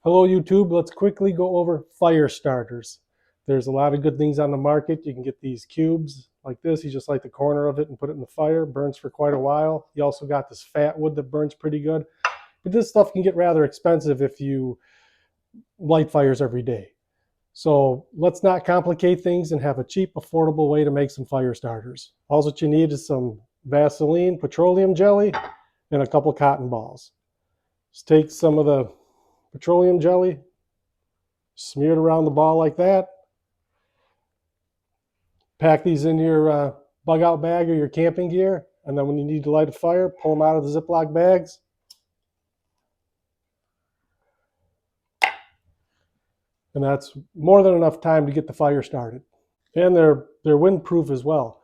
Hello YouTube, let's quickly go over fire starters. There's a lot of good things on the market. You can get these cubes like this. You just light the corner of it and put it in the fire. Burns for quite a while. You also got this fat wood that burns pretty good. But this stuff can get rather expensive if you light fires every day. So let's not complicate things and have a cheap, affordable way to make some fire starters. All that you need is some Vaseline, petroleum jelly, and a couple cotton balls. Just take some of the petroleum jelly, smear it around the ball like that. Pack these in your bug out bag or your camping gear, and then when you need to light a fire, pull them out of the Ziploc bags. And that's more than enough time to get the fire started. And they're windproof as well.